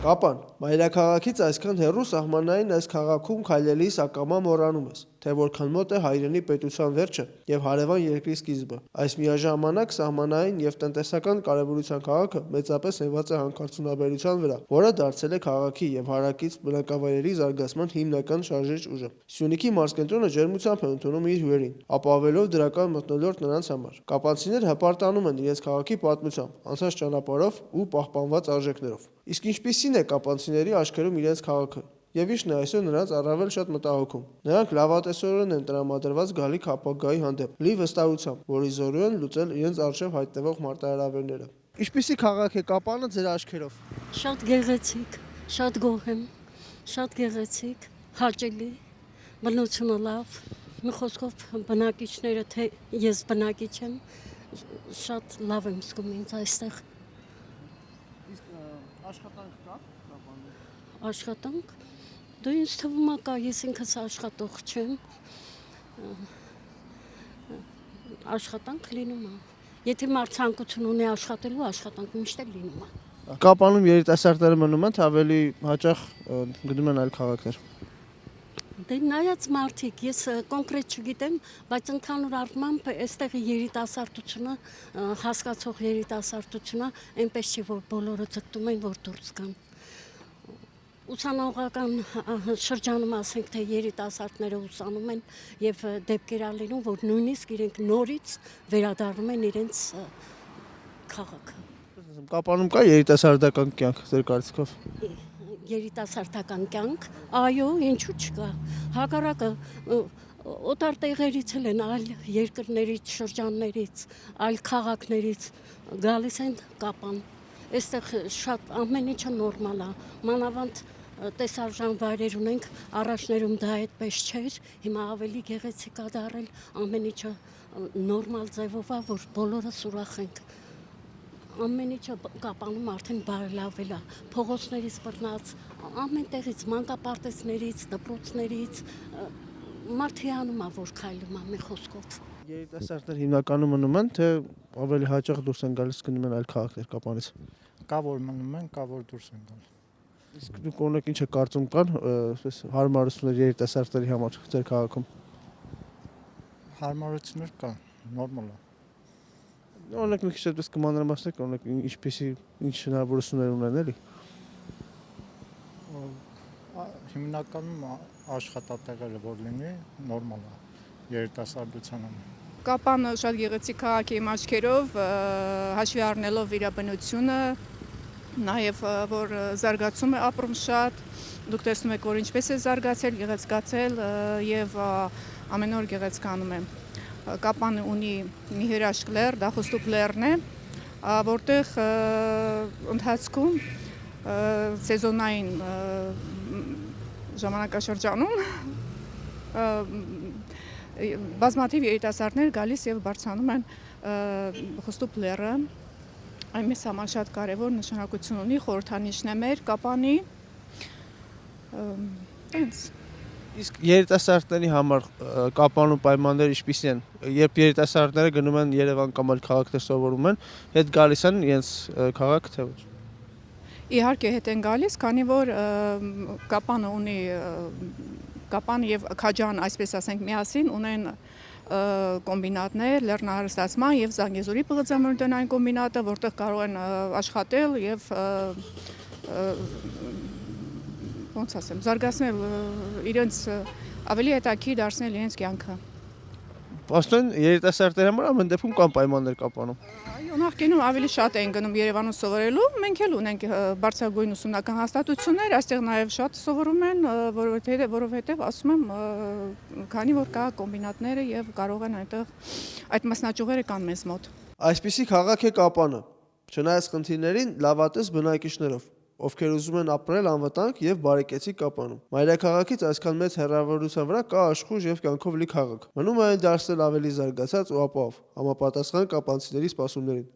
Կապան, մայրաքաղաքից այսքան հեռու սահմանային այս քաղաքում քայլելիս ակամա մոռանում ես, թե որքան մոտ է հայրենի պետության վերջը և հարևան երկրի սկիզբը։ Այս միաժամանակ սահմանային և տնտեսական կարևորության քաղաքը մեծապես հենված է հանքարդյունաբերության վրա, որը դարձել է քաղաքի և հարակից բնակավայրերի զարգացման հիմնական շարժիչ ուժը։ Սյունիքի մարզկենտրոնը ջերմությամբ է ընդունում իր հյուրերին, ապահովելով դրական մթնոլորտ նրանց համար։ Կապանցիները հպարտանում են իրենց քաղաքի պատմությամբ, անցած ճանապարհով ու պահպանված արժեքներով։ Իսկ ինչպիսին է կապանցիների աչքերում իրենց քաղաքը, և ինչն է այսօր նրանց առավել շատ մտահոգում։ Նրանք լավատեսորեն են տրամադրված գալիք ապագայի հանդեպ, լի վստահությամբ, որ իզորու են լուծել իրենց առջև հայտնվող մարտահրավերները։ Ինչպիսի քաղաք է Կապանը ձեր աչքերով։ Շատ գեղեցիկ, շատ գոհ եմ, շատ գեղեցիկ, հաճելի, բնությունը լավ, մի խոսքով բնակիչները, թե ես բնակիչ եմ, շատ լավ եմ զգում ինձ այստեղ։ Իսկ աշխատանք կա Կապանում։ Աշխատանք, դու ինձ թվում է կա, ես ինքս աշխատող չեմ, աշխատանք լինում է։ Եթե մարդ ցանկություն ունի աշխատելու, աշխատանք միշտ էլ լինում է։ Կապանում երիտասարդները մնում են, թե ավելի հաճախ գնում են այլ քաղաքներ։ Դե նայած մարդիկ, ես կոնկրետ չգիտեմ, բայց ընդհանուր առմամբ այստեղի երիտասարդությունը, հասկացող երիտասարդությունը այնպես չի, որ բոլորը ձգտում են, որ դուրս գան։ Ուսանողական շրջանում ասենք, թե երիտասարդները ուսանում են եւ դեպքեր ալինում, որ նույնիսկ իրենք նորից վերադառնում են իրենց քաղաքը։ Կապանում կա երիտասարդական կյանք ձեր կարծիքով։ Երիտասարդական կյանք, այո, ինչու չկա։ Հակառակը օտար տեղերից էլ են, այլ երկրներից, շրջաններից, այլ քաղաքներից գալիս են Կապան։ Այստեղ շատ ամեն ինչը նորմալ է, մանավանդ տեսարժան վայրեր ունենք, առաջներում դա այդպես չէր, հիմա ավելի գեղեցիկ է դառել, ամեն ինչը նորմալ ձևով է, որ բոլորս ուրախ ենք։ Ամեն ինչը Կապանում արդեն բարելավել է, փողոցներից բռնած, ամեն տեղից, մանկապարտեզներից, դպրոցներից, մարդ հիանում է, որ քայլում է, մի խոսքով։ Երիտասարդներ հիմնականում մնում են, թե ավելի հաճախ դուրս են գալիս, գնում են այլ քաղաքներ Կապանից։ Կա որ մնում են, կա որ դուրս են գալիս։ Իսկ դուք օրինակ ինչ է կարծում կան, այսպես հարմարություններ երիտասարդների համար ձեր քաղաքում։ Հարմարություններ կա, նորմալ է։ Օրինակ մի քիչ այդպես կմանրամասնեք, օրինակ ինչպեսի ինչ հնարավորություններ ունեն էլի։ Հիմնականում աշխատատեղերը որ լինի, նորմալ է երիտասարդության համար։ Կապանը շատ գեղեցիկ քաղաք է իմ աչքերով, հաշվի առնելով իր բնությունը, նաև որ զարգացում է ապրում շատ, դուք տեսնում եք, որ ինչպես է զարգացել, գեղեցկացել եւ ամեն օր գեղեցկանում է։ Կապանը ունի մի հրաշք լեռ, դա Խոստուկ լեռն է, որտեղ ընթացքում սեզոնային ժամանակաշրջանում բազմաթիվ երիտասարդներ գալիս եւ բարձրանում են Խոստուկ լեռը, այն մեզ համար շատ կարևոր նշանակություն ունի, խորհրդանիշն է մեր Կապանի։ Իսկ երիտասարդների համար Կապանում պայմանները ինչպիսի են։ Երբ երիտասարդները գնում են Երևան կամ այլ քաղաքներ սովորում են, հետ գալիս են իրենց քաղաք, թե ոչ։ Իհարկե հետ են գալիս, քանի որ Կապանը ունի Կապան եւ Քաջան, այսպես ասենք, միասին ունեն կոմբինատներ լեռնահարստացման եւ Զանգեզուրի բղձամոլտենային կոմբինատը, որտեղ կարող են աշխատել եւ ոնց ասեմ, զարգացնել իրենց ավելի հետաքրքիր դարձնել իրենց կյանքը։ Պաստոն երիտասարդների համար ամեն դեպքում կան պայմաններ Կապանում։ Այո, նախկինում ավելի շատ էին գնում Երևանում սովորելու, մենք էլ ունենք բարձրագույն ուսումնական հաստատություններ, այստեղ նաև շատ սովորում են, որովհետև ասում եմ, քանի որ կա կոմբինատները եւ կարող են այնտեղ այդ մասնաճյուղերը կան մեզ մոտ։ Այսպիսի քաղաք է Կապանը, չնայած խնդիրներին լավատես բնակիչներով, ովքեր ուզում են ապրել անվտանգ եւ բարեկեցիկ Կապանում։ Մայրաքաղաքից այսքան մեծ հեռավորության վրա կա աշխույժ եւ կյանքով լի քաղաք։ Մնում է այն դարձնել ավելի զարգացած ու ապահով, համապատասխան կապանցիների սպասումներին։